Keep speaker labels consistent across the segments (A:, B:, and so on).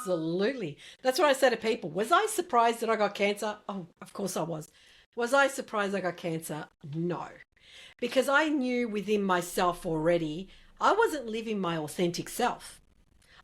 A: Absolutely. That's what I say to people. Was I surprised that I got cancer? Oh, of course I was. Was I surprised I got cancer? No. Because I knew within myself already I wasn't living my authentic self.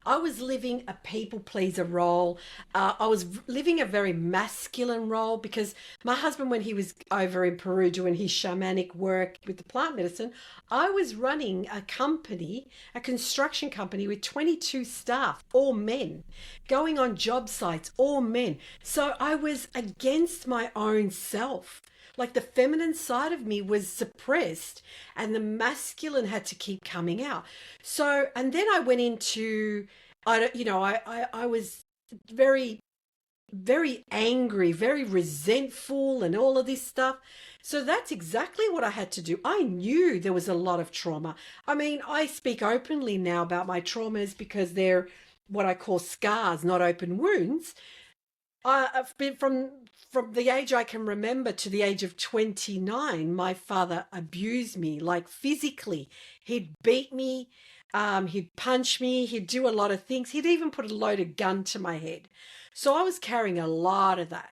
A: I was living a people pleaser role. I was living a very masculine role because my husband, when he was over in Peru doing his shamanic work with the plant medicine, I was running a company, a construction company with 22 staff, all men, going on job sites, all men. So I was against my own self. Like the feminine side of me was suppressed and the masculine had to keep coming out. So, and then I went into, I don't, I was very, very angry, very resentful and all of this stuff. So that's exactly what I had to do. I knew there was a lot of trauma. I mean, I speak openly now about my traumas because they're what I call scars, not open wounds. I've been from the age I can remember to the age of 29, my father abused me, like physically. He'd beat me, he'd punch me, he'd do a lot of things. He'd even put a loaded gun to my head. So I was carrying a lot of that.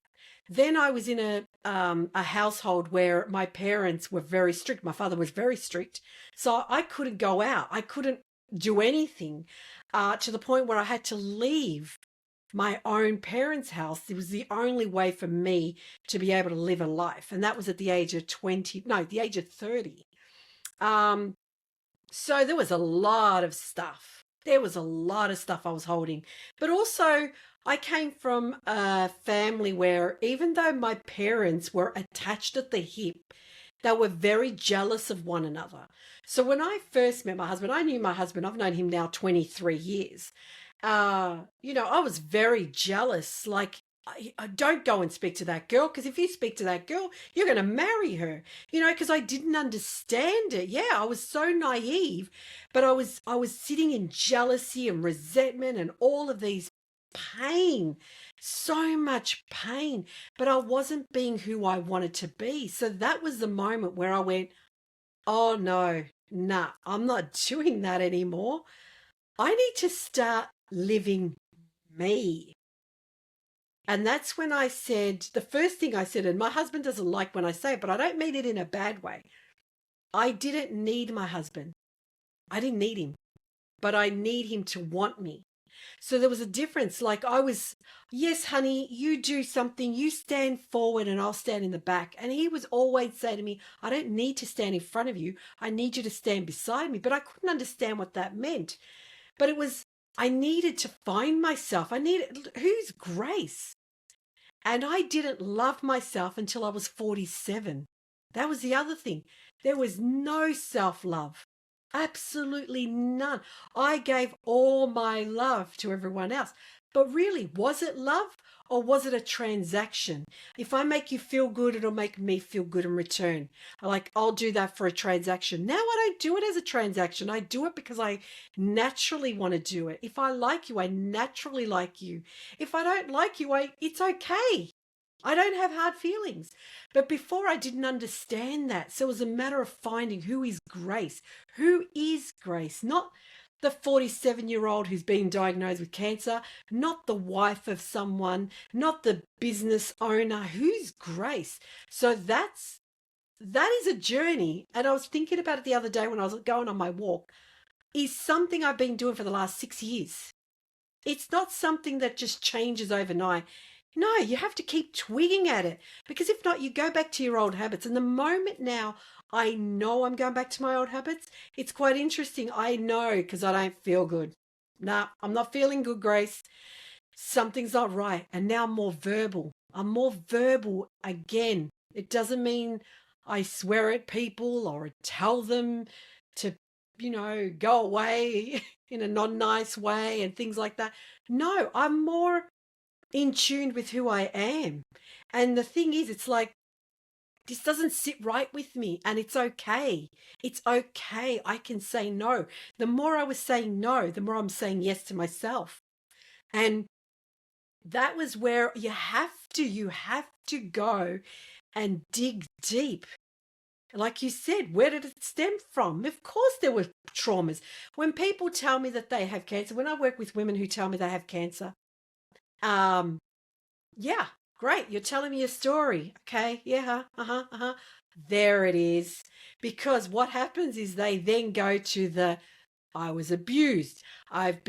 A: Then I was in a household where my parents were very strict. My father was very strict. So I couldn't go out. I couldn't do anything, to the point where I had to leave my own parents' house. It was the only way for me to be able to live a life. And that was at the age of 20, no, the age of 30. Um, so there was a lot of stuff. There was a lot of stuff I was holding. But also, I came from a family where even though my parents were attached at the hip, they were very jealous of one another. So when I first met my husband, I knew my husband, I've known him now 23 years. I was very jealous. Like, I don't go and speak to that girl because if you speak to that girl, you're going to marry her. Because I didn't understand it. Yeah, I was so naive, but I was sitting in jealousy and resentment and all of these pain, so much pain, but I wasn't being who I wanted to be. So that was the moment where I went, oh no, nah, I'm not doing that anymore. I need to start living me. And that's when I said, the first thing I said, and my husband doesn't like when I say it, but I don't mean it in a bad way. I didn't need my husband. I didn't need him, but I need him to want me. So there was a difference. Like I was, yes, honey, you do something, you stand forward and I'll stand in the back. And he was always saying to me, I don't need to stand in front of you. I need you to stand beside me. But I couldn't understand what that meant. But it was, I needed to find myself. I needed, who's Grace? And I didn't love myself until I was 47. That was the other thing. There was no self-love. Absolutely none. I gave all my love to everyone else. But really, was it love or was it a transaction? If I make you feel good, it'll make me feel good in return. Like, I'll do that for a transaction. Now I don't do it as a transaction. I do it because I naturally want to do it. If I like you, I naturally like you. If I don't like you, it's okay. I don't have hard feelings. But before I didn't understand that. So it was a matter of finding who is Grace. Who is Grace? Not the 47-year-old who's been diagnosed with cancer, not the wife of someone, not the business owner. Who's Grace? So that is a journey. And I was thinking about it the other day when I was going on my walk. Is something I've been doing for the last 6 years. It's not something that just changes overnight. No, you have to keep twigging at it because if not, you go back to your old habits. And the moment now I know I'm going back to my old habits, it's quite interesting. I know because I don't feel good. Nah, I'm not feeling good, Grace. Something's not right. And now I'm more verbal. I'm more verbal again. It doesn't mean I swear at people or tell them to, go away in a non-nice way and things like that. No, I'm more in tune with who I am. And the thing is, it's like, this doesn't sit right with me and it's okay. It's okay. I can say no. The more I was saying no, the more I'm saying yes to myself. And that was where you have to go and dig deep. Like you said, where did it stem from? Of course there were traumas. When people tell me that they have cancer, when I work with women who tell me they have cancer, Um, yeah, great. You're telling me a story. Okay. Yeah. Uh-huh. Uh-huh. There it is. Because what happens is they then go to the I was abused. I've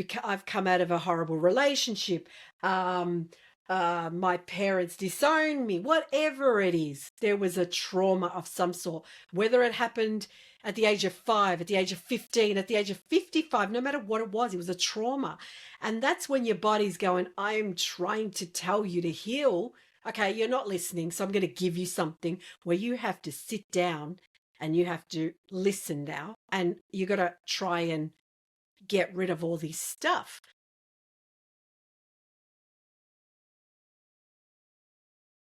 A: come out of a horrible relationship. Um, my parents disowned me. Whatever it is, there was a trauma of some sort. Whether it happened at the age of 5, at the age of 15, at the age of 55, no matter what it was a trauma. And that's when your body's going, I'm trying to tell you to heal. Okay, you're not listening. So I'm going to give you something where you have to sit down and you have to listen now, and you got to try and get rid of all this stuff.